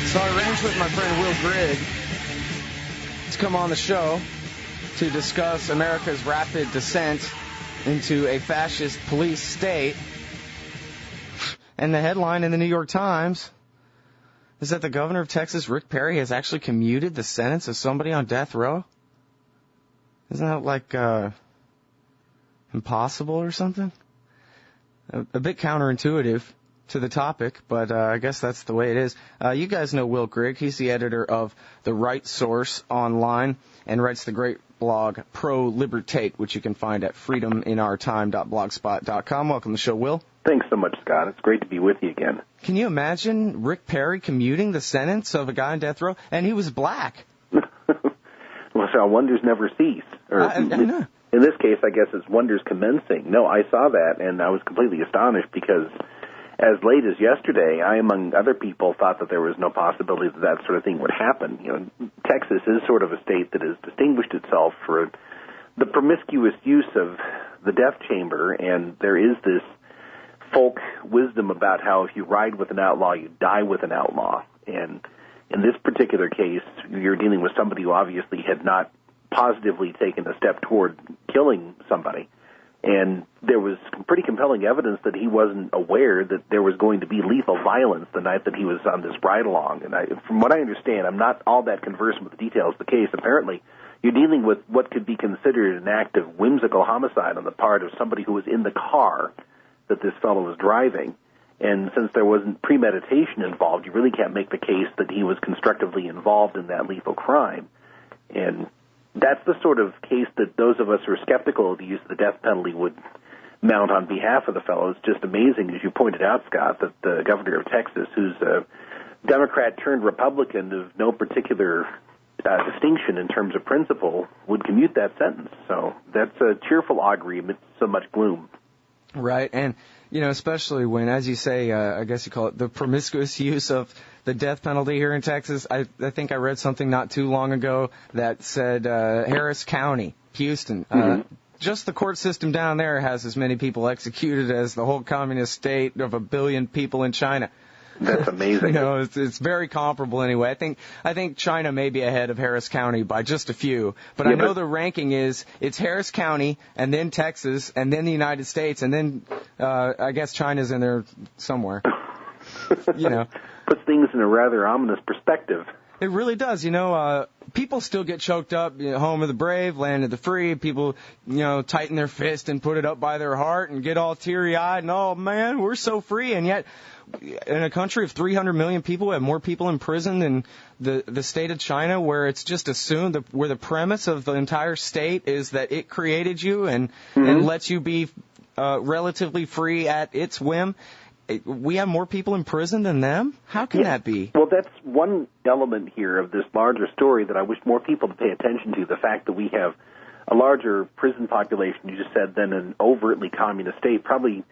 So I arranged with my friend Will Grigg to come on the show to discuss America's rapid descent into a fascist police state. And the headline in the New York Times is that the governor of Texas, Rick Perry, has actually commuted the sentence of somebody on death row. Isn't that like impossible or something? A bit counterintuitive to the topic, but I guess that's the way it is. You guys know Will Grigg. He's the editor of TheRightSource online and writes the great blog Pro-Libertate, which you can find at freedominourtime.blogspot.com. Welcome to the show, Will. Thanks so much, Scott. It's great to be with you again. Can you imagine Rick Perry commuting the sentence of a guy on death row? And he was black. Well, so wonders never cease. In this case, I guess it's wonders commencing. No, I saw that, and I was completely astonished because as late as yesterday, I, among other people, thought that there was no possibility that that sort of thing would happen. You know, Texas is sort of a state that has distinguished itself for the promiscuous use of the death chamber, and there is this folk wisdom about how if you ride with an outlaw, you die with an outlaw. And in this particular case, you're dealing with somebody who obviously had not positively taken a step toward killing somebody. And there was pretty compelling evidence that he wasn't aware that there was going to be lethal violence the night that he was on this ride-along. And from what I understand, I'm not all that conversant with the details of the case. Apparently, you're dealing with what could be considered an act of whimsical homicide on the part of somebody who was in the car that this fellow was driving. And since there wasn't premeditation involved, you really can't make the case that he was constructively involved in that lethal crime. And that's the sort of case that those of us who are skeptical of the use of the death penalty would mount on behalf of the fellow. It's just amazing, as you pointed out, Scott, that the governor of Texas, who's a Democrat turned Republican of no particular distinction in terms of principle, would commute that sentence. So that's a cheerful augury amidst so much gloom. Right, and, you know, especially when, as you say, I guess you call it the promiscuous use of the death penalty here in Texas. I think I read something not too long ago that said Harris County, Houston, just the court system down there has as many people executed as the whole communist state of 1 billion people in China. That's amazing. You know, it's very comparable anyway. I think China may be ahead of Harris County by just a few, but yeah, I know the ranking is it's Harris County and then Texas and then the United States and then I guess China's in there somewhere. You know, puts things in a rather ominous perspective. It really does. You know, people still get choked up. You know, home of the brave, land of the free. People, you know, tighten their fist and put it up by their heart and get all teary-eyed and, oh, man, we're so free. And yet, in a country of 300 million people, we have more people in prison than the state of China, where it's just assumed that where the premise of the entire state is that it created you and lets you be relatively free at its whim. We have more people in prison than them? How can that be? Well, that's one element here of this larger story that I wish more people to pay attention to, the fact that we have a larger prison population, you just said, than an overtly communist state. Probably,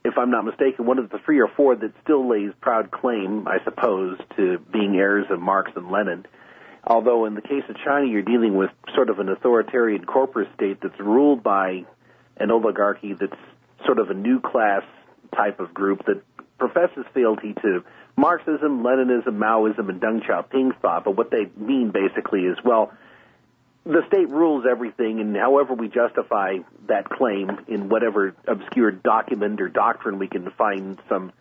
if I'm not mistaken, one of the 3 or 4 that still lays proud claim, I suppose, to being heirs of Marx and Lenin. Although in the case of China, you're dealing with sort of an authoritarian corporate state that's ruled by an oligarchy that's sort of a new class type of group that professes fealty to Marxism, Leninism, Maoism, and Deng Xiaoping's thought. But what they mean basically is, well, the state rules everything, and however we justify that claim in whatever obscure document or doctrine we can find some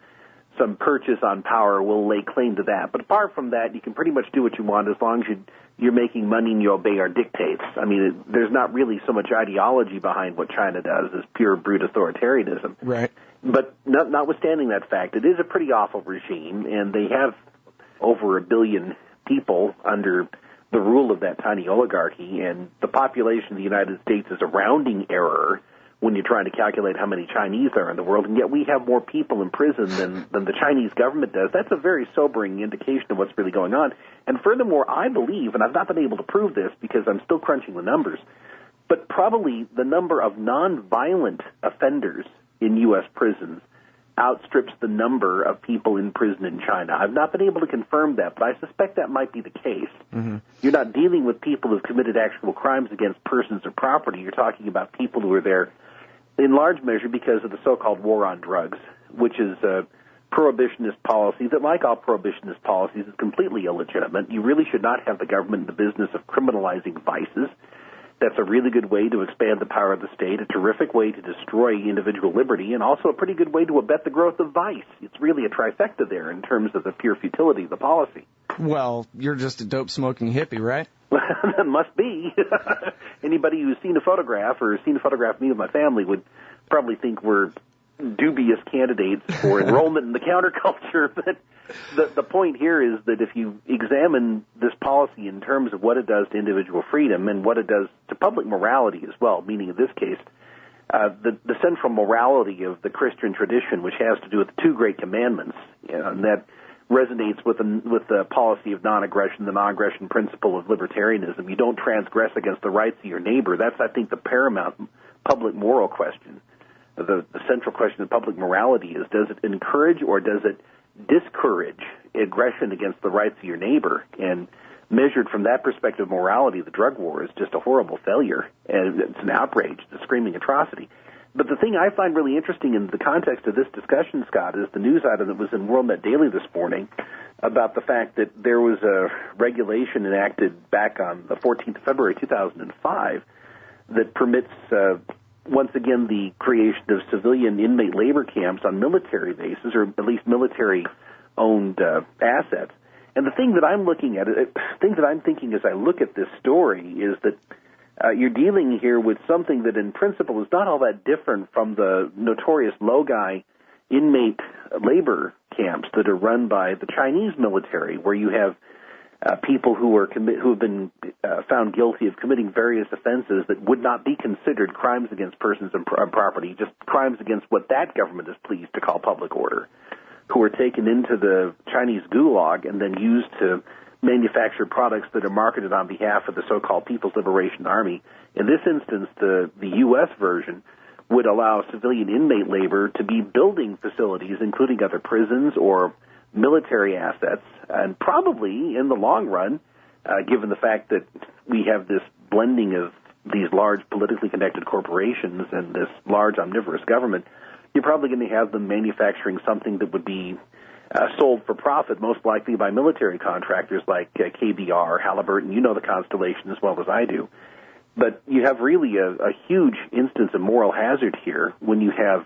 purchase on power, we'll lay claim to that. But apart from that, you can pretty much do what you want as long as you're making money and you obey our dictates. I mean, there's not really so much ideology behind what China does as pure brute authoritarianism. Right. But notwithstanding that fact, it is a pretty awful regime, and they have over 1 billion people under the rule of that tiny oligarchy, and the population of the United States is a rounding error when you're trying to calculate how many Chinese there are in the world, and yet we have more people in prison than the Chinese government does. That's a very sobering indication of what's really going on. And furthermore, I believe, and I've not been able to prove this because I'm still crunching the numbers, but probably the number of nonviolent offenders in U.S. prisons outstrips the number of people in prison in China. I've not been able to confirm that, but I suspect that might be the case. Mm-hmm. You're not dealing with people who've committed actual crimes against persons or property. You're talking about people who are there in large measure because of the so-called war on drugs, which is prohibitionist policy that, like all prohibitionist policies, is completely illegitimate. You really should not have the government in the business of criminalizing vices. That's a really good way to expand the power of the state, a terrific way to destroy individual liberty, and also a pretty good way to abet the growth of vice. It's really a trifecta there in terms of the pure futility of the policy. Well, you're just a dope-smoking hippie, right? That must be. Anybody who's seen a photograph or seen a photograph of me with my family would probably think we're dubious candidates for enrollment in the counterculture. But the point here is that if you examine this policy in terms of what it does to individual freedom and what it does to public morality as well, meaning in this case, the central morality of the Christian tradition, which has to do with the two great commandments, and that resonates with the policy of non-aggression, the non-aggression principle of libertarianism. You don't transgress against the rights of your neighbor. That's, I think, the paramount public moral question. The central question of public morality is, does it encourage or does it discourage aggression against the rights of your neighbor? And measured from that perspective of morality, the drug war is just a horrible failure, and it's an outrage, it's a screaming atrocity. But the thing I find really interesting in the context of this discussion, Scott, is the news item that was in WorldNet Daily this morning about the fact that there was a regulation enacted back on the 14th of February 2005 that permits, once again, the creation of civilian inmate labor camps on military bases, or at least military-owned assets. And the thing that I'm looking at, thing that I'm thinking as I look at this story is that you're dealing here with something that in principle is not all that different from the notorious Logai inmate labor camps that are run by the Chinese military, where you have people who have been found guilty of committing various offenses that would not be considered crimes against persons and property, just crimes against what that government is pleased to call public order, who are taken into the Chinese gulag and then used to manufacture products that are marketed on behalf of the so-called People's Liberation Army. In this instance, the U.S. version would allow civilian inmate labor to be building facilities, including other prisons or military assets, and probably in the long run, given the fact that we have this blending of these large politically connected corporations and this large omnivorous government, you're probably going to have them manufacturing something that would be sold for profit, most likely by military contractors like KBR, Halliburton. You know the constellation as well as I do. But you have really a huge instance of moral hazard here when you have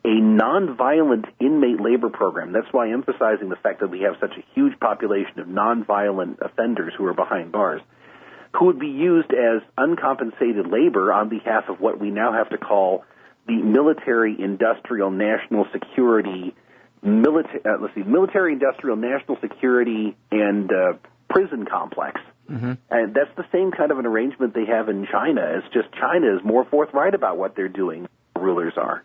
a nonviolent inmate labor program. That's why emphasizing the fact that we have such a huge population of nonviolent offenders who are behind bars, who would be used as uncompensated labor on behalf of what we now have to call the military-industrial national security, military-industrial national security and prison complex. Mm-hmm. And that's the same kind of an arrangement they have in China. It's just China is more forthright about what they're doing than rulers are.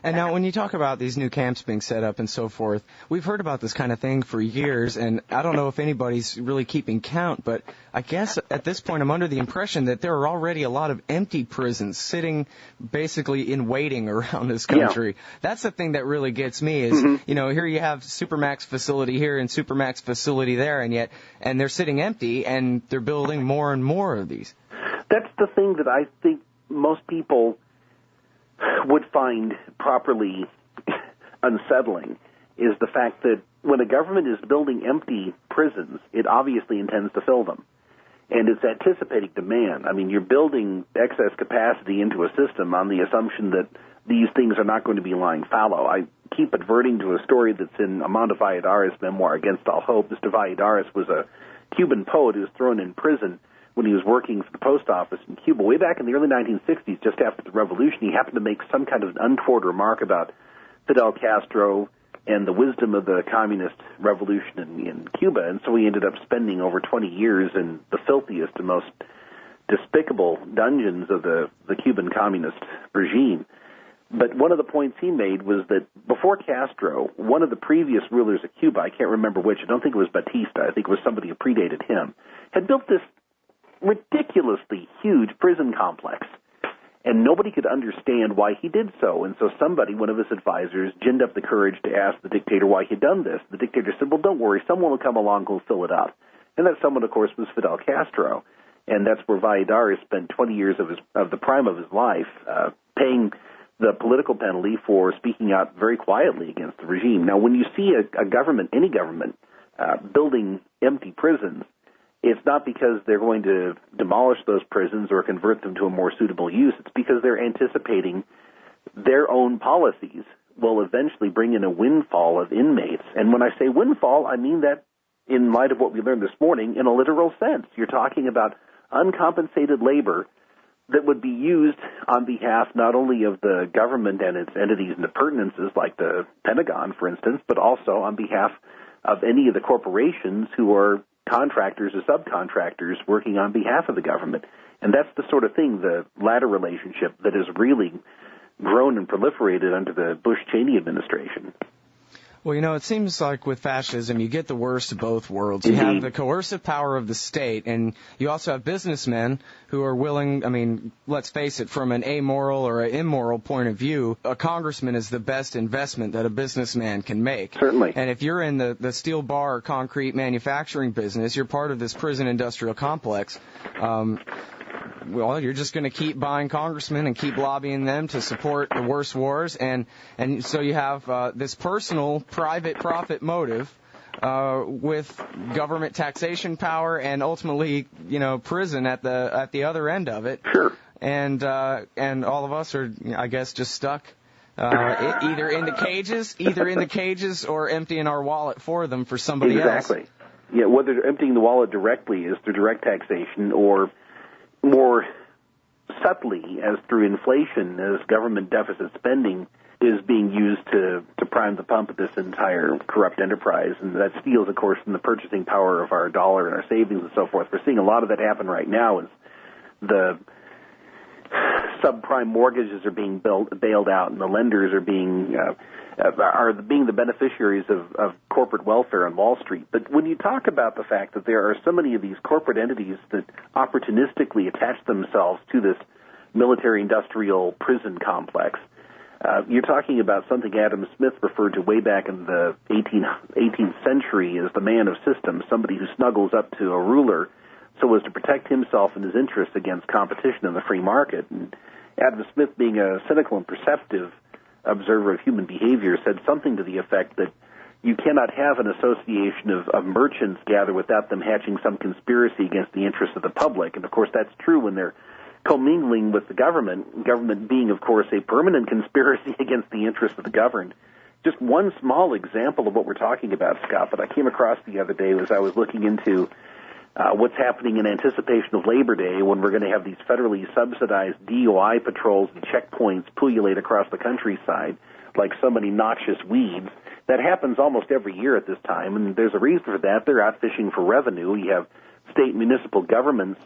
And now when you talk about these new camps being set up and so forth, we've heard about this kind of thing for years, and I don't know if anybody's really keeping count, but I guess at this point I'm under the impression that there are already a lot of empty prisons sitting basically in waiting around this country. Yeah. That's the thing that really gets me is, you know, here you have Supermax facility here and Supermax facility there, and they're sitting empty, and they're building more and more of these. That's the thing that I think most people would find properly unsettling, is the fact that when a government is building empty prisons, it obviously intends to fill them. And it's anticipating demand. I mean, you're building excess capacity into a system on the assumption that these things are not going to be lying fallow. I keep adverting to a story that's in Armando Valladares' memoir, Against All Hope. Mr. Valladares was a Cuban poet who was thrown in prison when he was working for the post office in Cuba. Way back in the early 1960s, just after the revolution, he happened to make some kind of an untoward remark about Fidel Castro and the wisdom of the communist revolution in Cuba, and so he ended up spending over 20 years in the filthiest and most despicable dungeons of the Cuban communist regime. But one of the points he made was that before Castro, one of the previous rulers of Cuba, I can't remember which, I don't think it was Batista, I think it was somebody who predated him, had built this ridiculously huge prison complex, and nobody could understand why he did so. And so somebody, one of his advisors, ginned up the courage to ask the dictator why he'd done this. The dictator said, well, don't worry, someone will come along who'll fill it up. And that someone, of course, was Fidel Castro. And that's where Valladares spent 20 years of the prime of his life, paying the political penalty for speaking out very quietly against the regime. Now, when you see a government, any government, building empty prisons, it's not because they're going to demolish those prisons or convert them to a more suitable use. It's because they're anticipating their own policies will eventually bring in a windfall of inmates. And when I say windfall, I mean that in light of what we learned this morning in a literal sense. You're talking about uncompensated labor that would be used on behalf not only of the government and its entities and appurtenances like the Pentagon, for instance, but also on behalf of any of the corporations who are contractors or subcontractors working on behalf of the government. And that's the sort of thing, the latter relationship, that has really grown and proliferated under the Bush-Cheney administration. Well, it seems like with fascism, you get the worst of both worlds. You have the coercive power of the state, and you also have businessmen who are willing, let's face it, from an amoral or an immoral point of view, a congressman is the best investment that a businessman can make. Certainly. And if you're in the steel bar or concrete manufacturing business, you're part of this prison industrial complex. Well, you're just going to keep buying congressmen and keep lobbying them to support the worst wars. And so you have this personal, private profit motive with government taxation power and ultimately, prison at the other end of it. Sure. And all of us are, I guess, just stuck either in the cages or emptying our wallet for them for somebody else. Exactly. Yeah, whether emptying the wallet directly is through direct taxation or more subtly as through inflation, as government deficit spending is being used to prime the pump of this entire corrupt enterprise. And that steals, of course, from the purchasing power of our dollar and our savings and so forth. We're seeing a lot of that happen right now as the subprime mortgages are being bailed out and the lenders are being the beneficiaries of corporate welfare on Wall Street. But when you talk about the fact that there are so many of these corporate entities that opportunistically attach themselves to this military-industrial prison complex, you're talking about something Adam Smith referred to way back in the 18th century as the man of systems, somebody who snuggles up to a ruler so as to protect himself and his interests against competition in the free market. And Adam Smith, being a cynical and perceptive observer of human behavior, said something to the effect that you cannot have an association of merchants gather without them hatching some conspiracy against the interests of the public. And, of course, that's true when they're commingling with the government being, of course, a permanent conspiracy against the interests of the governed. Just one small example of what we're talking about, Scott, that I came across the other day was I was looking into what's happening in anticipation of Labor Day when we're going to have these federally subsidized DUI patrols and checkpoints pullulate across the countryside like so many noxious weeds. That happens almost every year at this time, and there's a reason for that. They're out fishing for revenue. You have state and municipal governments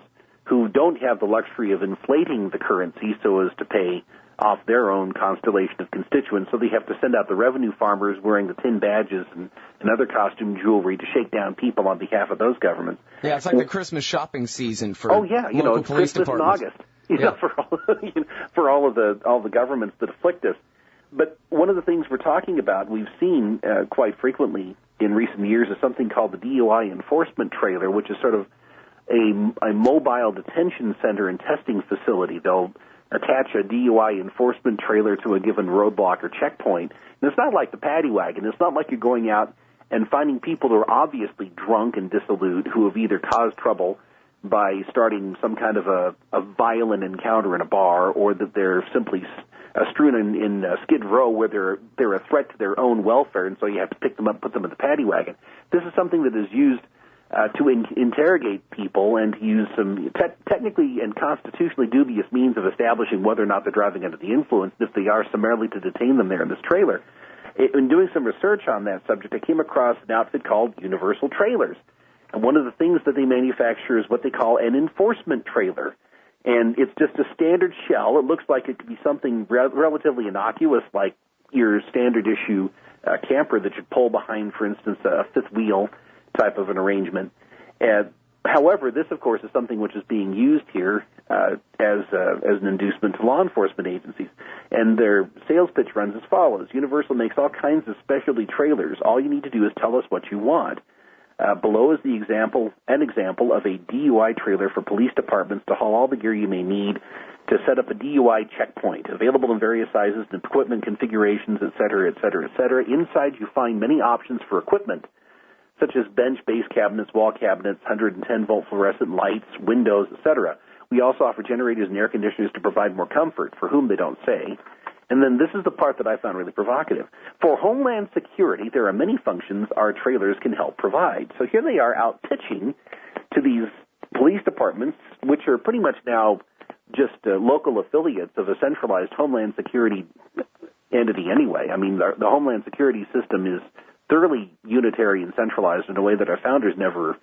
who don't have the luxury of inflating the currency so as to pay off their own constellation of constituents, so they have to send out the revenue farmers wearing the tin badges and other costume jewelry to shake down people on behalf of those governments. Yeah, it's like the Christmas shopping season for local it's police Christmas departments. in August, for all of the governments that afflict us. But one of the things we're talking about, we've seen quite frequently in recent years, is something called the DUI enforcement trailer, which is sort of a mobile detention center and testing facility. They'll attach a DUI enforcement trailer to a given roadblock or checkpoint. And it's not like the paddy wagon. It's not like you're going out and finding people who are obviously drunk and dissolute who have either caused trouble by starting some kind of a violent encounter in a bar, or that they're simply strewn in Skid Row where they're a threat to their own welfare, and so you have to pick them up, put them in the paddy wagon. This is something that is used to interrogate people and to use some technically and constitutionally dubious means of establishing whether or not they're driving under the influence. If they are, summarily to detain them there in this trailer. In doing some research on that subject, I came across an outfit called Universal Trailers. And one of the things that they manufacture is what they call an enforcement trailer. And it's just a standard shell. It looks like it could be something relatively innocuous, like your standard issue camper that you pull behind, for instance, a fifth wheel type of an arrangement. However, this, of course, is something which is being used here as an inducement to law enforcement agencies. And their sales pitch runs as follows. Universal makes all kinds of specialty trailers. All you need to do is tell us what you want. Below is an example of a DUI trailer for police departments to haul all the gear you may need to set up a DUI checkpoint, available in various sizes and equipment configurations, et cetera, et cetera, et cetera. Inside you find many options for equipment, such as bench, base cabinets, wall cabinets, 110-volt fluorescent lights, windows, et cetera. We also offer generators and air conditioners to provide more comfort, for whom they don't say. And then this is the part that I found really provocative. For Homeland Security, there are many functions our trailers can help provide. So here they are out pitching to these police departments, which are pretty much now just local affiliates of a centralized Homeland Security entity anyway. I mean, the Homeland Security system is thoroughly unitary and centralized in a way that our founders never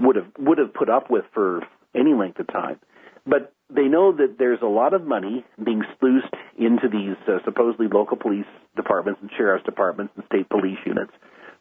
would have put up with for any length of time. But they know that there's a lot of money being sluiced into these supposedly local police departments and sheriff's departments and state police units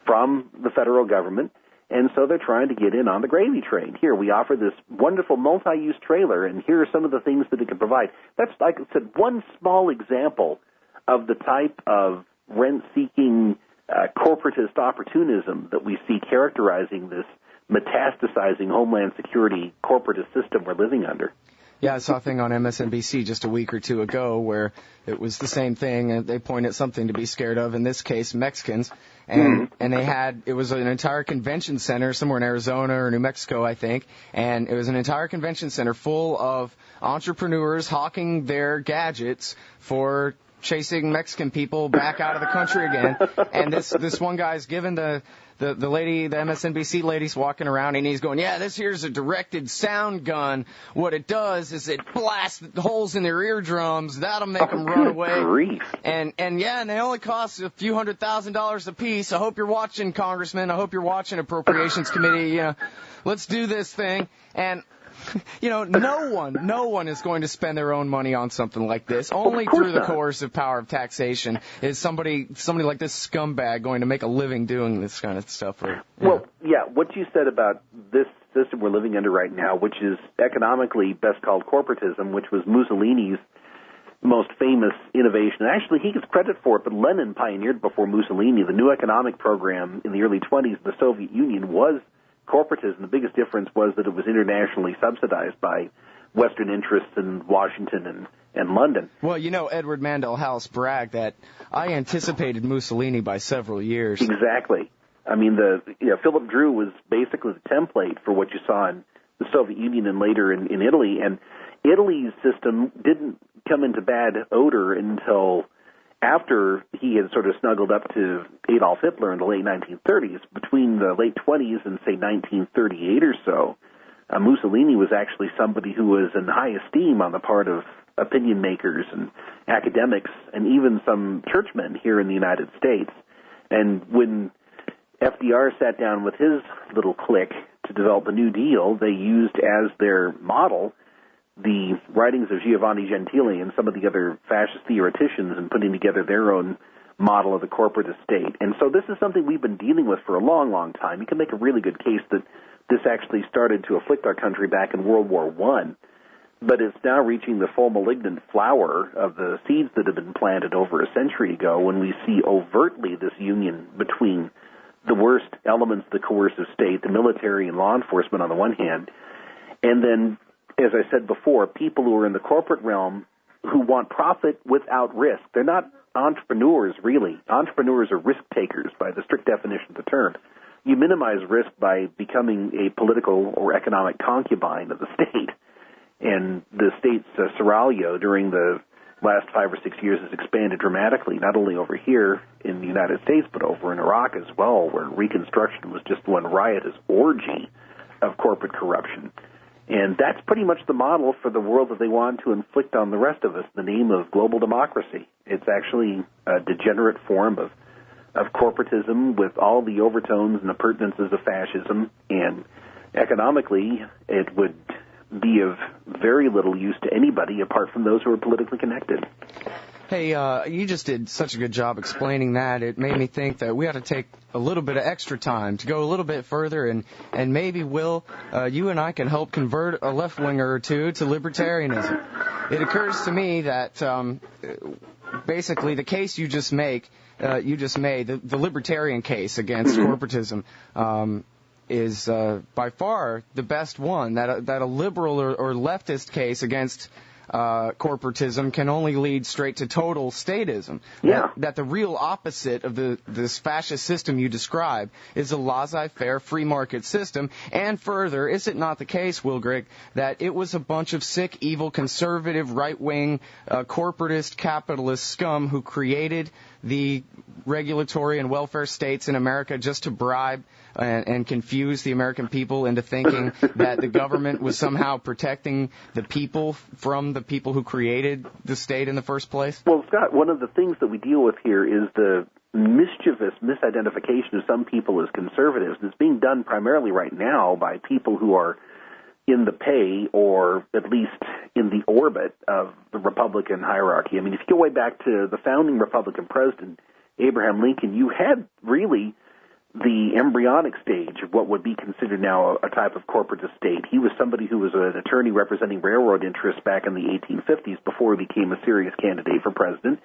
from the federal government, and so they're trying to get in on the gravy train. Here, we offer this wonderful multi-use trailer, and here are some of the things that it can provide. That's, like I said, one small example of the type of rent-seeking corporatist opportunism that we see characterizing this metastasizing Homeland Security corporatist system we're living under. Yeah, I saw a thing on MSNBC just a week or two ago where it was the same thing, and they pointed something to be scared of, in this case, Mexicans. And it was an entire convention center somewhere in Arizona or New Mexico, I think, and it was an entire convention center full of entrepreneurs hawking their gadgets for chasing Mexican people back out of the country again. And this one guy's given the lady, the MSNBC lady's walking around, and he's going, yeah, this here's a directed sound gun. What it does is it blasts holes in their eardrums. That'll make them run away. Grief. And they only cost a few $100,000 a piece. I hope you're watching, Congressman. I hope you're watching, Appropriations Committee. You know, let's do this thing. And you know, no one is going to spend their own money on something like this. Only through the coercive power of taxation is somebody like this scumbag going to make a living doing this kind of stuff. Well, yeah, what you said about this system we're living under right now, which is economically best called corporatism, which was Mussolini's most famous innovation. And actually, he gets credit for it, but Lenin pioneered before Mussolini. The new economic program in the early 20s, the Soviet Union, was corporatism. The biggest difference was that it was internationally subsidized by Western interests in Washington and London. Well, you know, Edward Mandell House bragged that I anticipated Mussolini by several years. Exactly. I mean, Philip Drew was basically the template for what you saw in the Soviet Union and later in Italy. And Italy's system didn't come into bad odor until after he had sort of snuggled up to Adolf Hitler in the late 1930s. Between the late 20s and, say, 1938 or so, Mussolini was actually somebody who was in high esteem on the part of opinion makers and academics and even some churchmen here in the United States. And when FDR sat down with his little clique to develop the New Deal, they used as their model the writings of Giovanni Gentili and some of the other fascist theoreticians in putting together their own model of the corporate estate. And so this is something we've been dealing with for a long, long time. You can make a really good case that this actually started to afflict our country back in World War I, but it's now reaching the full malignant flower of the seeds that have been planted over a century ago when we see overtly this union between the worst elements of the coercive state, the military and law enforcement on the one hand, and then, as I said before, people who are in the corporate realm who want profit without risk. They're not entrepreneurs, really. Entrepreneurs are risk takers by the strict definition of the term. You minimize risk by becoming a political or economic concubine of the state. And the state's seraglio during the last 5 or 6 years has expanded dramatically, not only over here in the United States, but over in Iraq as well, where Reconstruction was just one riotous orgy of corporate corruption. And that's pretty much the model for the world that they want to inflict on the rest of us in the name of global democracy. It's actually a degenerate form of corporatism with all the overtones and appurtenances of fascism, and economically it would be of very little use to anybody apart from those who are politically connected. Hey, you just did such a good job explaining that. It made me think that we ought to take a little bit of extra time to go a little bit further, and maybe, Will, you and I can help convert a left-winger or two to libertarianism. It occurs to me that basically the case you just made, the libertarian case against corporatism, is by far the best one, that a liberal or leftist case against corporatism can only lead straight to total statism. Yeah. That the real opposite of this fascist system you describe is a laissez, faire, free market system. And further, is it not the case, Will Grigg, that it was a bunch of sick, evil, conservative, right-wing, corporatist, capitalist scum who created the regulatory and welfare states in America just to bribe and confuse the American people into thinking that the government was somehow protecting the people from the people who created the state in the first place? Well, Scott, one of the things that we deal with here is the mischievous misidentification of some people as conservatives. It's being done primarily right now by people who are in the pay or at least in the orbit of the Republican hierarchy. I mean, if you go way back to the founding Republican president, Abraham Lincoln, you had really the embryonic stage of what would be considered now a type of corporatist state. He was somebody who was an attorney representing railroad interests back in the 1850s before he became a serious candidate for president.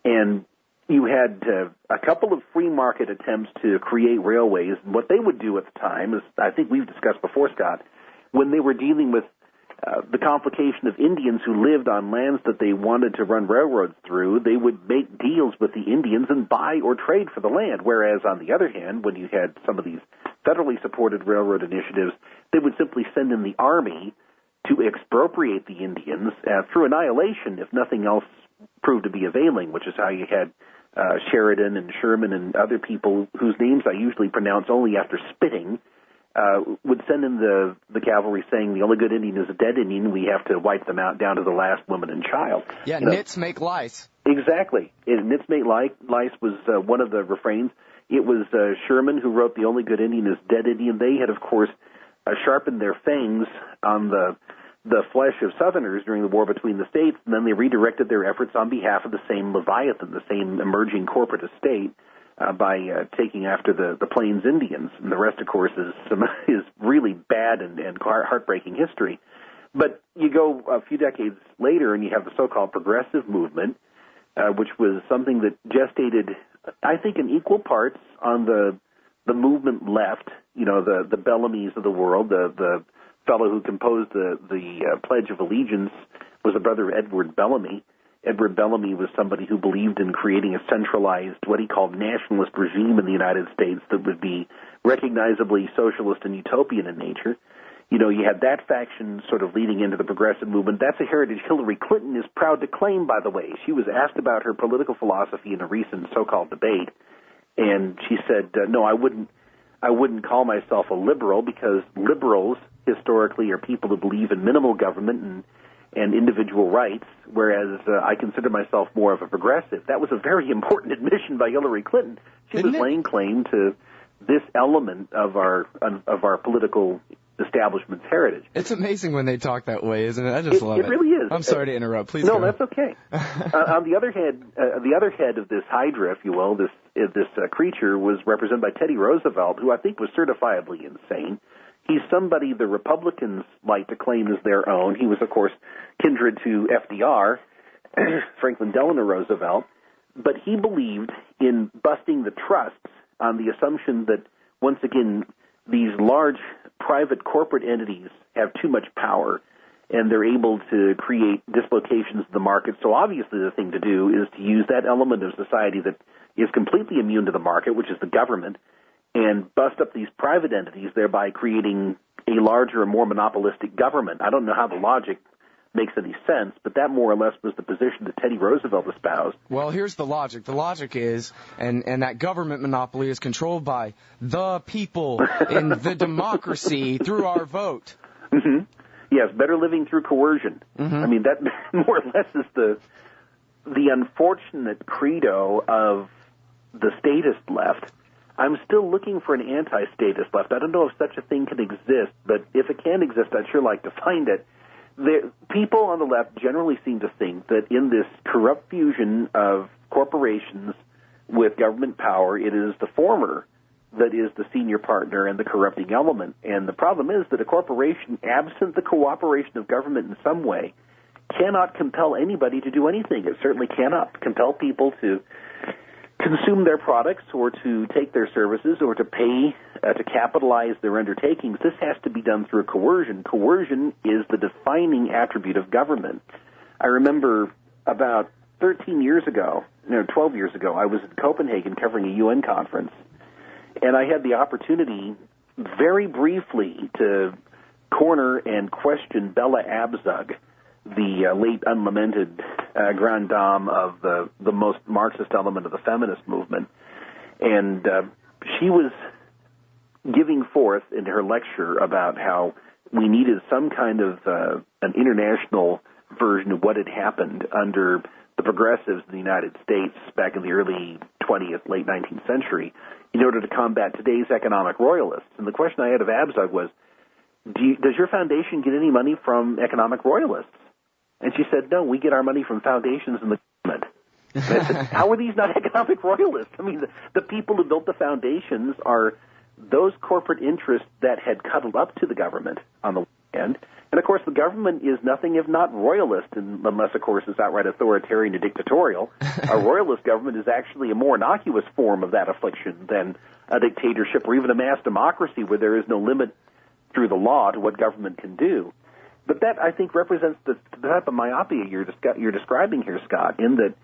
And you had a couple of free market attempts to create railways. And what they would do at the time is, I think we've discussed before, Scott, when they were dealing with the complication of Indians who lived on lands that they wanted to run railroads through, they would make deals with the Indians and buy or trade for the land. Whereas, on the other hand, when you had some of these federally supported railroad initiatives, they would simply send in the army to expropriate the Indians through annihilation if nothing else proved to be availing, which is how you had Sheridan and Sherman and other people whose names I usually pronounce only after spitting, would send in the cavalry saying the only good Indian is a dead Indian. We have to wipe them out down to the last woman and child. Yeah, nits make lice. Exactly. Nits make lice was one of the refrains. It was Sherman who wrote the only good Indian is dead Indian. They had, of course, sharpened their fangs on the flesh of Southerners during the war between the states, and then they redirected their efforts on behalf of the same Leviathan, the same emerging corporate estate, by taking after the Plains Indians. And the rest, of course, is really bad and heartbreaking history. But you go a few decades later and you have the so-called progressive movement, which was something that gestated, I think, in equal parts on the movement left, the Bellamys of the world. The fellow who composed the Pledge of Allegiance was a brother of Edward Bellamy. Edward Bellamy was somebody who believed in creating a centralized, what he called nationalist regime in the United States that would be recognizably socialist and utopian in nature. You had that faction sort of leading into the progressive movement. That's a heritage Hillary Clinton is proud to claim, by the way. She was asked about her political philosophy in a recent so-called debate, and she said, no, I wouldn't call myself a liberal, because liberals historically are people who believe in minimal government and individual rights, whereas I consider myself more of a progressive. That was a very important admission by Hillary Clinton. She was laying claim to this element of our political establishment's heritage. It's amazing when they talk that way, isn't it? I just love it. It really is. I'm sorry to interrupt. Please No, go. That's okay. On the other head of this hydra, if you will, this creature was represented by Teddy Roosevelt, who I think was certifiably insane. He's somebody the Republicans like to claim as their own. He was, of course, kindred to FDR, Franklin Delano Roosevelt, but he believed in busting the trusts on the assumption that, once again, these large private corporate entities have too much power and they're able to create dislocations in the market. So obviously the thing to do is to use that element of society that is completely immune to the market, which is the government, and bust up these private entities, thereby creating a larger and more monopolistic government. I don't know how the logic makes any sense, but that more or less was the position that Teddy Roosevelt espoused. Well, here's the logic. The logic is, and that government monopoly is controlled by the people in the democracy through our vote. Mm-hmm. Yes, better living through coercion. Mm-hmm. I mean, that more or less is the unfortunate credo of the statist left. I'm still looking for an anti-statist left. I don't know if such a thing can exist, but if it can exist, I'd sure like to find it. People on the left generally seem to think that in this corrupt fusion of corporations with government power, it is the former that is the senior partner and the corrupting element. And the problem is that a corporation, absent the cooperation of government in some way, cannot compel anybody to do anything. It certainly cannot compel people to consume their products or to take their services or to pay, to capitalize their undertakings, this has to be done through coercion. Coercion is the defining attribute of government. I remember about 12 years ago, I was in Copenhagen covering a UN conference, and I had the opportunity very briefly to corner and question Bella Abzug, the late unlamented grande dame of the most Marxist element of the feminist movement. And she was giving forth in her lecture about how we needed some kind of an international version of what had happened under the progressives in the United States back in the early 20th, late 19th century in order to combat today's economic royalists. And the question I had of Abzug was, does your foundation get any money from economic royalists? And she said, no, we get our money from foundations and the government. And I said, how are these not economic royalists? I mean, the people who built the foundations are those corporate interests that had cuddled up to the government on the one hand. And, of course, the government is nothing if not royalist, unless, of course, it's outright authoritarian and dictatorial. A royalist government is actually a more innocuous form of that affliction than a dictatorship or even a mass democracy where there is no limit through the law to what government can do. But that, I think, represents the type of myopia you're describing here, Scott, in that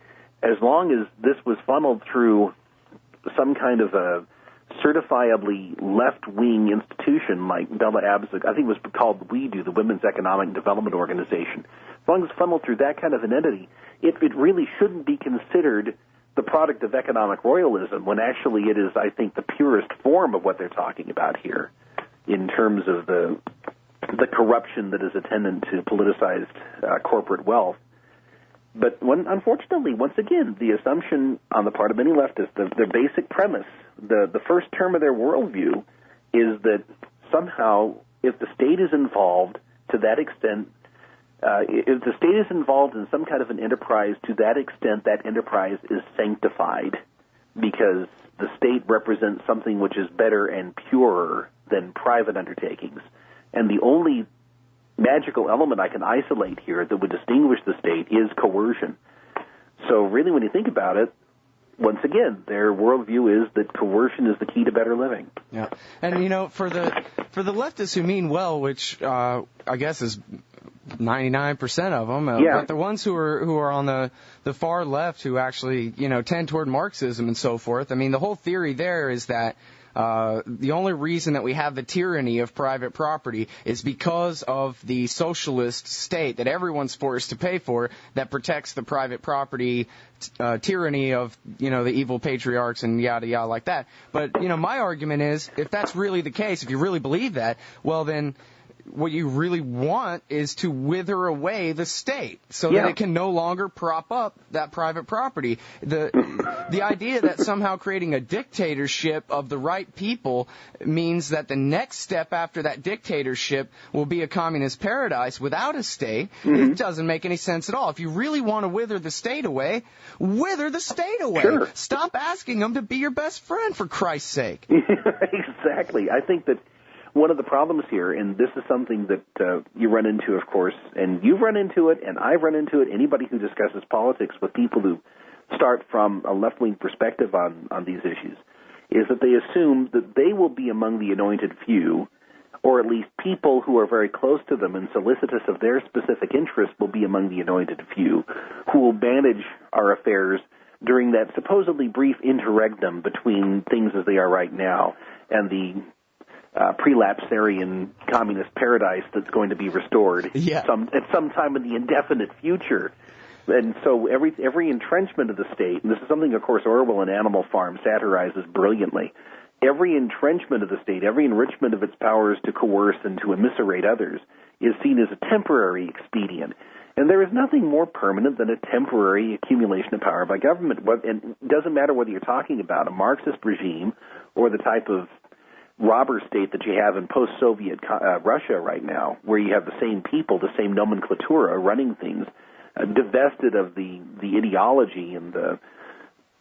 as long as this was funneled through some kind of a certifiably left-wing institution like Bella Abzug, I think it was called WEDO, the Women's Economic Development Organization, as long as it's funneled through that kind of an entity, it really shouldn't be considered the product of economic royalism when actually it is, I think, the purest form of what they're talking about here in terms of the corruption that is attendant to politicized corporate wealth. But unfortunately, once again, the assumption on the part of many leftists, their basic premise, the first term of their worldview is that somehow if the state is involved to that extent, if the state is involved in some kind of an enterprise to that extent, that enterprise is sanctified because the state represents something which is better and purer than private undertakings. And the only magical element I can isolate here that would distinguish the state is coercion. So really, when you think about it, once again, their worldview is that coercion is the key to better living. Yeah, and for the leftists who mean well, which I guess is 99% of them, but the ones who are on the far left who actually tend toward Marxism and so forth. I mean, the whole theory there is that the only reason that we have the tyranny of private property is because of the socialist state that everyone's forced to pay for that protects the private property tyranny of, the evil patriarchs and yada yada like that. But, my argument is if that's really the case, if you really believe that, well then what you really want is to wither away the state so that it can no longer prop up that private property. The idea that somehow creating a dictatorship of the right people means that the next step after that dictatorship will be a communist paradise without a state, it doesn't make any sense at all. If you really want to wither the state away, wither the state away. Sure. Stop asking them to be your best friend, for Christ's sake. Exactly. I think that one of the problems here, and this is something that you run into, of course, and you've run into it, and I've run into it, anybody who discusses politics with people who start from a left-wing perspective on these issues, is that they assume that they will be among the anointed few, or at least people who are very close to them and solicitous of their specific interests will be among the anointed few, who will manage our affairs during that supposedly brief interregnum between things as they are right now and the prelapsarian communist paradise that's going to be restored at some time in the indefinite future. And so every entrenchment of the state, and this is something, of course, Orwell in Animal Farm satirizes brilliantly, every entrenchment of the state, every enrichment of its powers to coerce and to immiserate others is seen as a temporary expedient. And there is nothing more permanent than a temporary accumulation of power by government. And it doesn't matter whether you're talking about a Marxist regime or the type of robber state that you have in post-Soviet Russia right now, where you have the same people, the same nomenclatura running things, divested of the ideology and the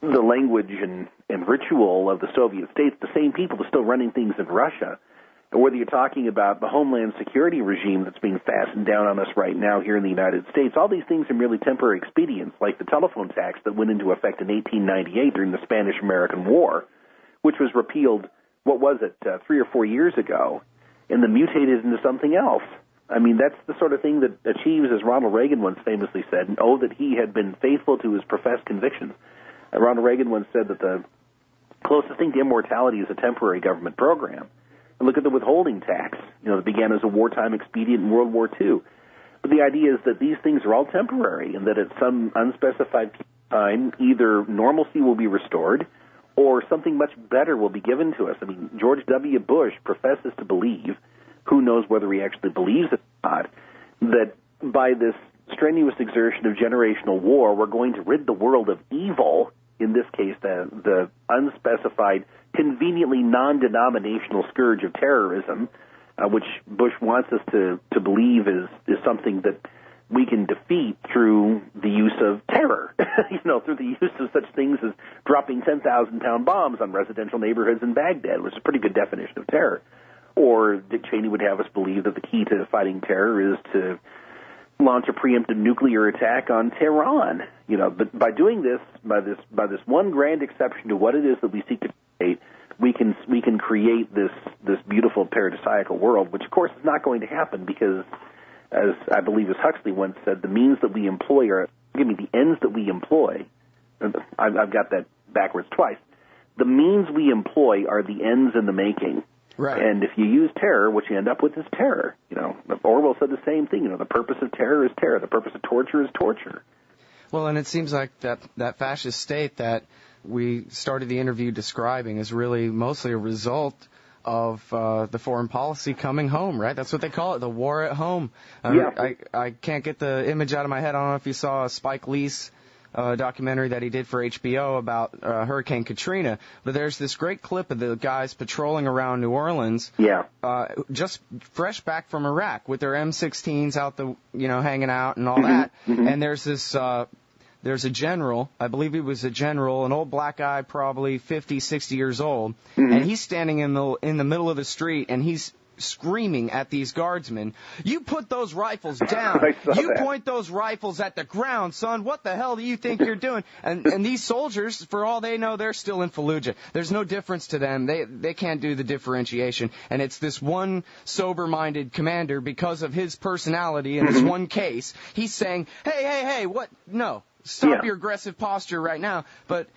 language and ritual of the Soviet states, the same people are still running things in Russia. or whether you're talking about the Homeland Security regime that's being fastened down on us right now here in the United States, all these things are merely temporary expedients, like the telephone tax that went into effect in 1898 during the Spanish-American War, which was repealed, 3 or 4 years ago, and then mutated into something else. I mean, that's the sort of thing that achieves, as Ronald Reagan once famously said, that he had been faithful to his professed convictions. Ronald Reagan once said that the closest thing to immortality is a temporary government program. And look at the withholding tax, that began as a wartime expedient in World War II. But the idea is that these things are all temporary and that at some unspecified time, either normalcy will be restored or something much better will be given to us. I mean, George W. Bush professes to believe, who knows whether he actually believes it or not, that by this strenuous exertion of generational war, we're going to rid the world of evil, in this case, the unspecified, conveniently non-denominational scourge of terrorism, which Bush wants us to believe is something that we can defeat through the use of terror, through the use of such things as dropping 10,000-pound bombs on residential neighborhoods in Baghdad, which is a pretty good definition of terror. Or Dick Cheney would have us believe that the key to fighting terror is to launch a preemptive nuclear attack on Tehran. But by doing this, by this one grand exception to what it is that we seek to create, we can create this beautiful paradisiacal world, which of course is not going to happen because, as I believe as Huxley once said, the ends that we employ. I've got that backwards twice. The means we employ are the ends in the making. Right. And if you use terror, what you end up with is terror. Orwell said the same thing. The purpose of terror is terror. The purpose of torture is torture. Well, and it seems like that fascist state that we started the interview describing is really mostly a result of the foreign policy coming home, right? That's what they call it, the war at home. Yeah. I can't get the image out of my head. I don't know if you saw Spike Lee's documentary that he did for HBO about Hurricane Katrina, but there's this great clip of the guys patrolling around New Orleans, just fresh back from Iraq with their M16s out hanging out and all that. Mm-hmm. And there's a general, I believe he was a general, an old black guy, probably 50, 60 years old, and he's standing in the middle of the street, and he's screaming at these guardsmen, "You put those rifles down. You point those rifles at the ground, son. What the hell do you think you're doing?" And these soldiers, for all they know, they're still in Fallujah. There's no difference to them. They can't do the differentiation. And it's this one sober-minded commander, because of his personality in this one case, he's saying, hey, what? No. Stop your aggressive posture right now. But,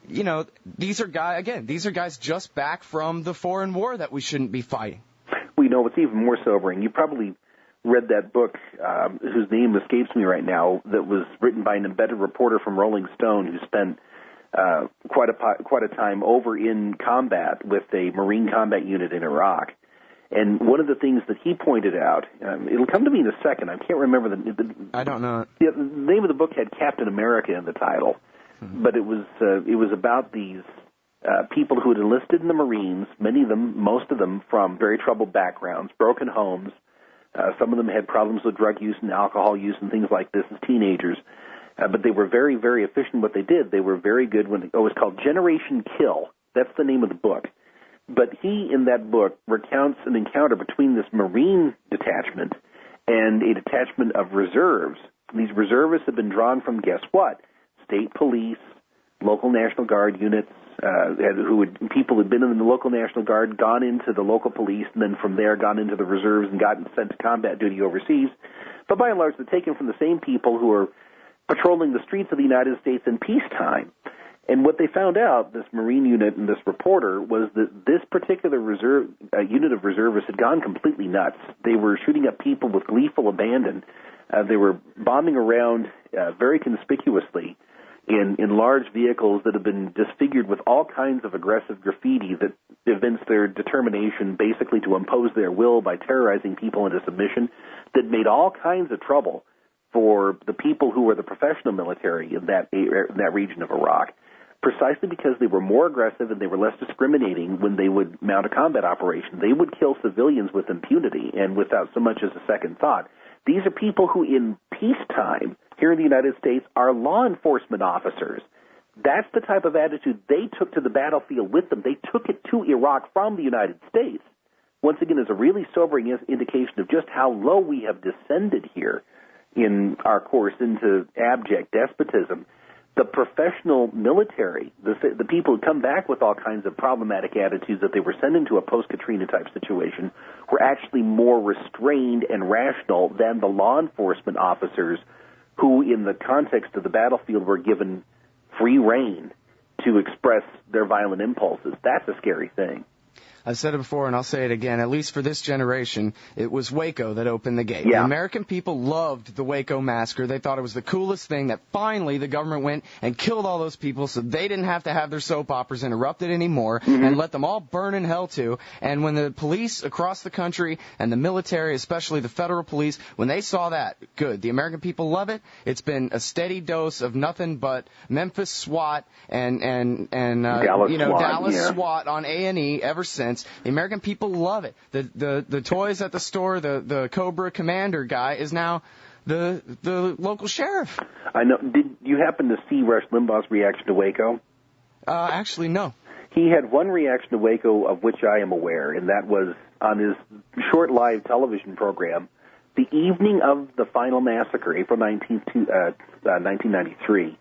these are guys just back from the foreign war that we shouldn't be fighting. What's even more sobering. You probably read that book, whose name escapes me right now, that was written by an embedded reporter from Rolling Stone who spent quite a time over in combat with a Marine combat unit in Iraq. And one of the things that he pointed out, it'll come to me in a second. I can't remember I don't know. The name of the book had Captain America in the title, but it was about these people who had enlisted in the Marines, most of them from very troubled backgrounds, broken homes. Some of them had problems with drug use and alcohol use and things like this as teenagers. But they were very, very efficient in what they did. They were very good it was called Generation Kill. That's the name of the book. But he, in that book, recounts an encounter between this Marine detachment and a detachment of reserves. These reservists had been drawn from, guess what? State police, local National Guard units, people who had been in the local National Guard, gone into the local police, and then from there gone into the reserves and gotten sent to combat duty overseas. But by and large, they're taken from the same people who are patrolling the streets of the United States in peacetime. And what they found out, this Marine unit and this reporter, was that this particular unit of reservists had gone completely nuts. They were shooting up people with gleeful abandon. They were bombing around very conspicuously in large vehicles that have been disfigured with all kinds of aggressive graffiti that evince their determination basically to impose their will by terrorizing people into submission, that made all kinds of trouble for the people who were the professional military in that region of Iraq, precisely because they were more aggressive and they were less discriminating when they would mount a combat operation. They would kill civilians with impunity and without so much as a second thought. These are people who, in peacetime, here in the United States, are law enforcement officers. That's the type of attitude they took to the battlefield with them. They took it to Iraq from the United States. once again, is a really sobering indication of just how low we have descended here in our course into abject despotism. The professional military, the people who come back with all kinds of problematic attitudes that they were sent into a post-Katrina type situation, were actually more restrained and rational than the law enforcement officers who, in the context of the battlefield, were given free rein to express their violent impulses. That's a scary thing. I've said it before, and I'll say it again. At least for this generation, it was Waco that opened the gate. Yeah. The American people loved the Waco massacre. They thought it was the coolest thing that finally the government went and killed all those people so they didn't have to have their soap operas interrupted anymore and let them all burn in hell too. And when the police across the country and the military, especially the federal police, when they saw that, good. The American people love it. It's been a steady dose of nothing but Memphis SWAT and Dallas SWAT on A&E ever since. The American people love it. The toys at the store, the Cobra Commander guy is now the local sheriff. I know. Did you happen to see Rush Limbaugh's reaction to Waco? Actually, no. He had one reaction to Waco of which I am aware, and that was on his short live television program, the evening of the final massacre, April 19th, 1993,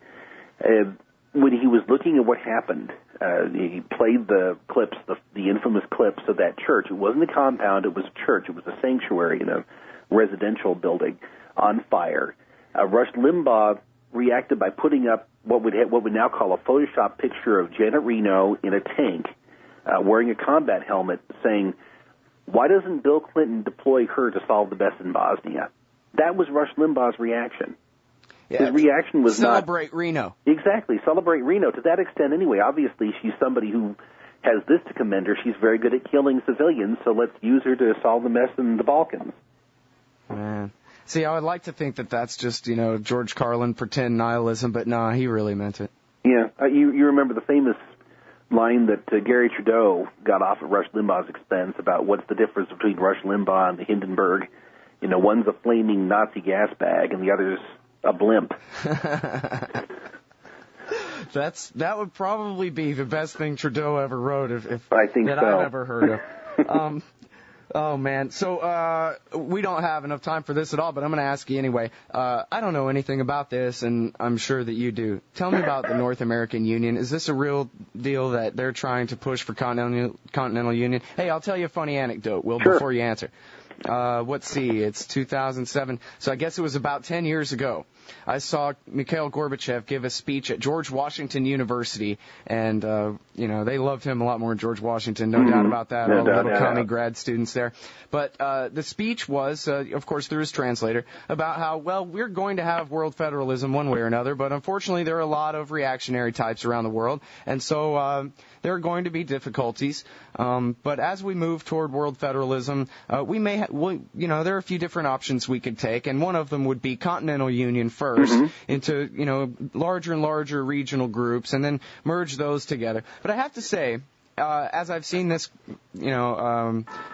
when he was looking at what happened. He played the clips, the infamous clips of that church. It wasn't a compound, it was a church. It was a sanctuary in a residential building on fire. Rush Limbaugh reacted by putting up what we now call a Photoshop picture of Janet Reno in a tank, wearing a combat helmet, saying, "Why doesn't Bill Clinton deploy her to solve the best in Bosnia?" That was Rush Limbaugh's reaction. Yeah, his reaction was celebrate Reno. Exactly, celebrate Reno. To that extent, anyway. Obviously, she's somebody who has this to commend her. She's very good at killing civilians, so let's use her to solve the mess in the Balkans. Man. See, I would like to think that that's just, George Carlin pretend nihilism, but nah, he really meant it. Yeah, you remember the famous line that Gary Trudeau got off at Rush Limbaugh's expense about what's the difference between Rush Limbaugh and the Hindenburg. One's a flaming Nazi gas bag and the other's a blimp. That would probably be the best thing Trudeau ever wrote, if I think that so. I've ever heard of. Oh man, so we don't have enough time for this at all, but I'm going to ask you anyway. I don't know anything about this, and I'm sure that you do. Tell me about the North American Union. Is this a real deal that they're trying to push for Continental Union? Hey, I'll tell you a funny anecdote, Will, Sure. before you answer. Let's see, it's 2007, so I guess it was about 10 years ago. I saw Mikhail Gorbachev give a speech at George Washington University, and, they loved him a lot more than George Washington, no doubt about that, all the little commie grad students there. But the speech was, of course, through his translator, about how, well, we're going to have world federalism one way or another, but unfortunately there are a lot of reactionary types around the world, and so there are going to be difficulties. But as we move toward world federalism, there are a few different options we could take, and one of them would be Continental Union first into, larger and larger regional groups, and then merge those together. But I have to say, as I've seen this,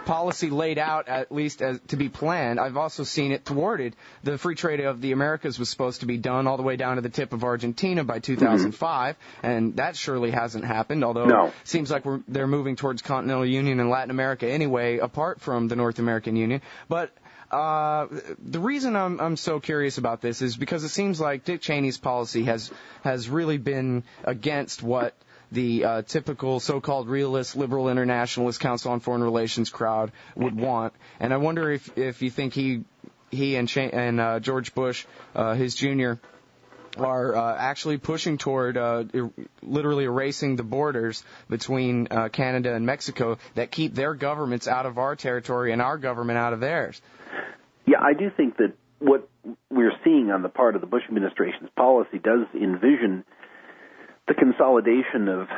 policy laid out, at least as to be planned, I've also seen it thwarted. The free trade of the Americas was supposed to be done all the way down to the tip of Argentina by 2005, and that surely hasn't happened, although it seems like they're moving towards Continental Union in Latin America anyway, apart from the North American Union. But the reason I'm so curious about this is because it seems like Dick Cheney's policy has really been against what the typical so-called realist, liberal, internationalist Council on Foreign Relations crowd would want. And I wonder if you think he and George Bush, his junior, are actually pushing toward literally erasing the borders between Canada and Mexico that keep their governments out of our territory and our government out of theirs. Yeah, I do think that what we're seeing on the part of the Bush administration's policy does envision the consolidation of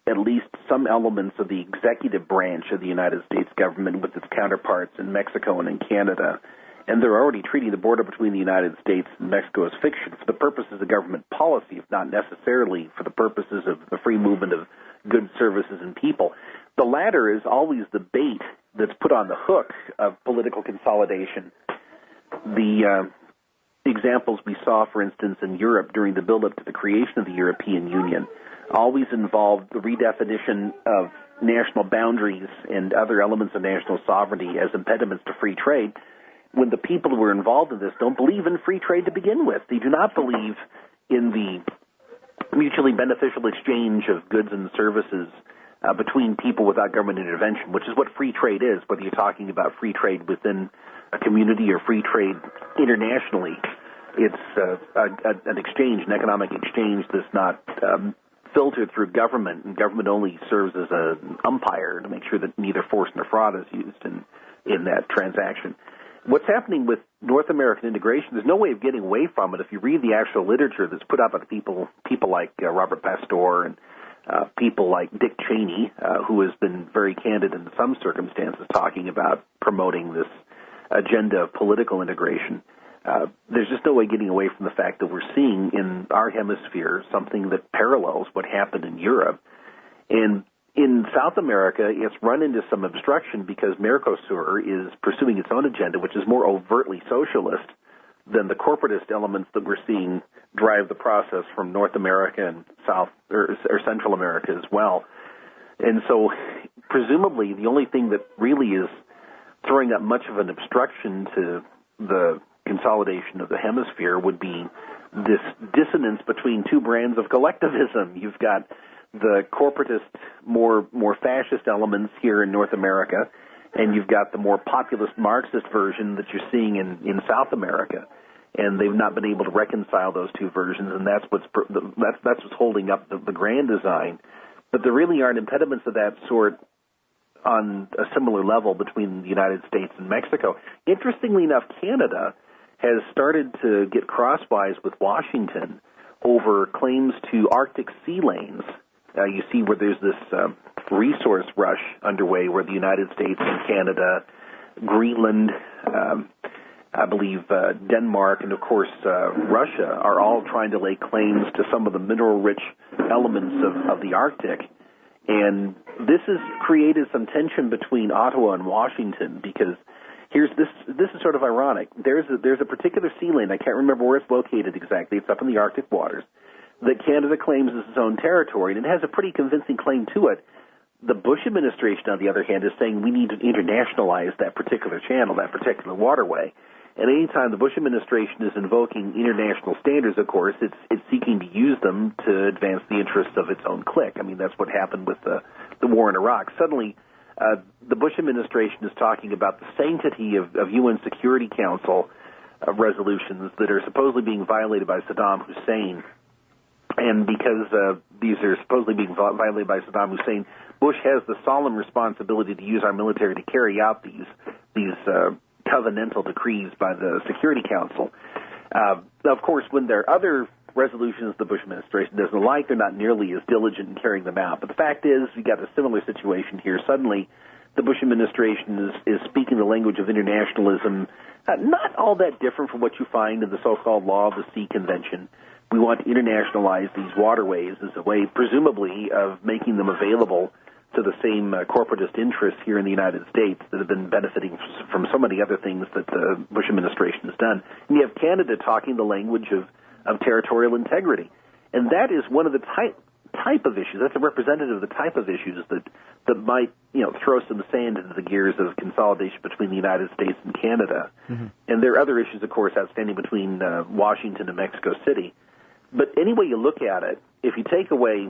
at least some elements of the executive branch of the United States government with its counterparts in Mexico and in Canada. And they're already treating the border between the United States and Mexico as fiction for the purposes of government policy, if not necessarily for the purposes of the free movement of goods, services, and people. The latter is always the bait that's put on the hook of political consolidation. The examples we saw, for instance, in Europe during the build-up to the creation of the European Union always involved the redefinition of national boundaries and other elements of national sovereignty as impediments to free trade, when the people who are involved in this don't believe in free trade to begin with. They do not believe in the mutually beneficial exchange of goods and services between people without government intervention, which is what free trade is, whether you're talking about free trade within a community or free trade internationally. It's an exchange, an economic exchange that's not filtered through government, and government only serves as an umpire to make sure that neither force nor fraud is used in that transaction. What's happening with North American integration, there's no way of getting away from it. If you read the actual literature that's put out by the people like Robert Pastor and people like Dick Cheney, who has been very candid in some circumstances talking about promoting this agenda of political integration, there's just no way getting away from the fact that we're seeing in our hemisphere something that parallels what happened in Europe. And in South America, it's run into some obstruction because Mercosur is pursuing its own agenda, which is more overtly socialist than the corporatist elements that we're seeing drive the process from North America and South or Central America as well. And so presumably the only thing that really is throwing up much of an obstruction to the consolidation of the hemisphere would be this dissonance between two brands of collectivism. You've got the corporatist, more fascist elements here in North America, and you've got the more populist Marxist version that you're seeing in South America. And they've not been able to reconcile those two versions, and that's what's holding up the grand design. But there really aren't impediments of that sort on a similar level between the United States and Mexico. Interestingly enough, Canada has started to get crosswise with Washington over claims to Arctic sea lanes. You see where there's this resource rush underway where the United States and Canada, Greenland, I believe Denmark, and of course Russia are all trying to lay claims to some of the mineral-rich elements of the Arctic. And this has created some tension between Ottawa and Washington because this is sort of ironic. There's a particular sea lane, I can't remember where it's located exactly, it's up in the Arctic waters, that Canada claims as its own territory, and it has a pretty convincing claim to it. The Bush administration, on the other hand, is saying we need to internationalize that particular channel, that particular waterway. And any time the Bush administration is invoking international standards, of course, it's seeking to use them to advance the interests of its own clique. I mean, that's what happened with the war in Iraq. Suddenly, the Bush administration is talking about the sanctity of UN Security Council resolutions that are supposedly being violated by Saddam Hussein. And because these are supposedly being violated by Saddam Hussein, Bush has the solemn responsibility to use our military to carry out these covenantal decrees by the Security Council. Now, of course, when there are other resolutions the Bush administration doesn't like, they're not nearly as diligent in carrying them out. But the fact is, we got a similar situation here. Suddenly, the Bush administration is speaking the language of internationalism, not all that different from what you find in the so-called Law of the Sea Convention. We want to internationalize these waterways as a way, presumably, of making them available to the same corporatist interests here in the United States that have been benefiting from so many other things that the Bush administration has done. And you have Canada talking the language of territorial integrity. And that is one of the type of issues, that's a representative of the type of issues that might, throw some sand into the gears of consolidation between the United States and Canada. Mm-hmm. And there are other issues, of course, outstanding between Washington and Mexico City. But any way you look at it, if you take away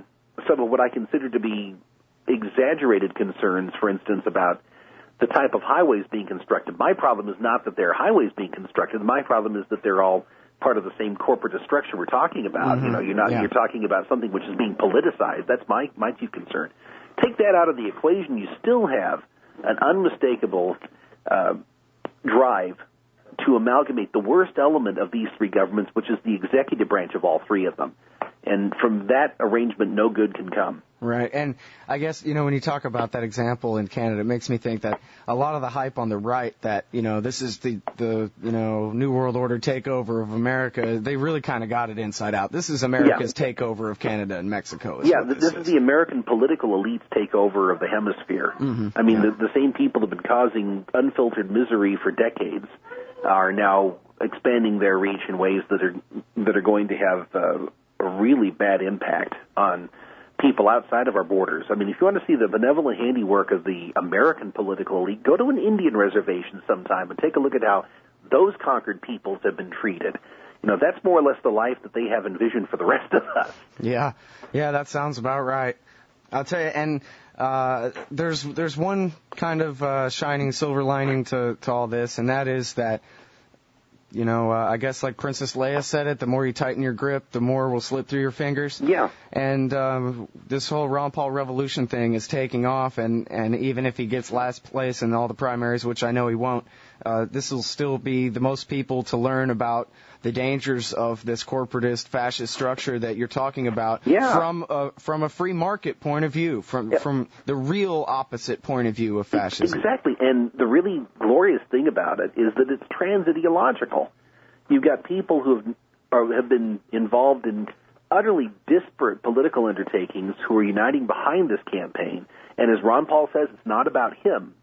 some of what I consider to be exaggerated concerns, for instance, about the type of highways being constructed, my problem is not that there are highways being constructed. My problem is that they're all part of the same corporate structure we're talking about. Mm-hmm. You're talking about something which is being politicized. That's my chief concern. Take that out of the equation, you still have an unmistakable drive to amalgamate the worst element of these three governments, which is the executive branch of all three of them. And from that arrangement, no good can come. Right. And I guess, when you talk about that example in Canada, it makes me think that a lot of the hype on the right that, this is the New World Order takeover of America, they really kind of got it inside out. This is America's takeover of Canada and Mexico. This is the American political elite's takeover of the hemisphere. Mm-hmm. I mean, the same people that have been causing unfiltered misery for decades are now expanding their reach in ways that are going to have a really bad impact on people outside of our borders. I mean, if you want to see the benevolent handiwork of the American political elite, go to an Indian reservation sometime and take a look at how those conquered peoples have been treated. You know, that's more or less the life that they have envisioned for the rest of us. Yeah, that sounds about right. I'll tell you, and there's one kind of shining silver lining to all this, and that is that, you know, I guess like Princess Leia said it, the more you tighten your grip, the more will slip through your fingers. Yeah. And this whole Ron Paul revolution thing is taking off, and even if he gets last place in all the primaries, which I know he won't, this will still be the most people to learn about the dangers of this corporatist fascist structure that you're talking about from a free market point of view, from the real opposite point of view of fascism. Exactly, and the really glorious thing about it is that it's trans-ideological. You've got people who have been involved in utterly disparate political undertakings who are uniting behind this campaign, and as Ron Paul says, it's not about him.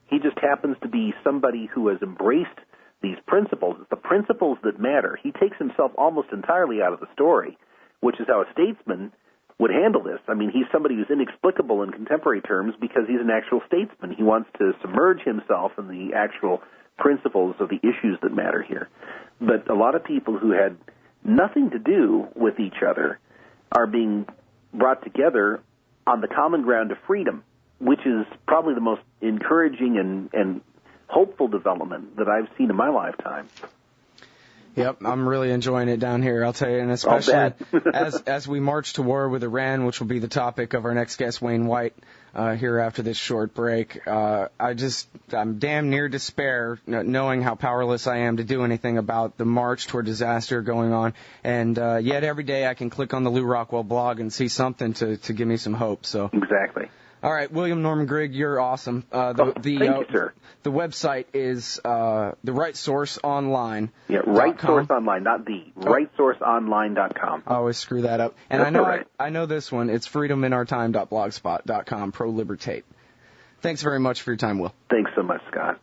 He just happens to be somebody who has embraced these principles. It's the principles that matter. He takes himself almost entirely out of the story, which is how a statesman would handle this. I mean, he's somebody who's inexplicable in contemporary terms because he's an actual statesman. He wants to submerge himself in the actual principles of the issues that matter here. But a lot of people who had nothing to do with each other are being brought together on the common ground of freedom, which is probably the most encouraging and hopeful development that I've seen in my lifetime. Yep, I'm really enjoying it down here, I'll tell you, and especially as we march to war with Iran, which will be the topic of our next guest, Wayne White, here after this short break. I'm damn near despair knowing how powerless I am to do anything about the march toward disaster going on, and yet every day I can click on the Lou Rockwell blog and see something to give me some hope. So exactly. All right, William Norman Grigg, you're awesome. Thank you, sir. The website is TheRightSource Online. Yeah, RightSource Online, not TheRightSourceOnline.com. I always screw that up. And I know this one. It's freedominourtime.blogspot.com, Pro-Libertate. Thanks very much for your time, Will. Thanks so much, Scott.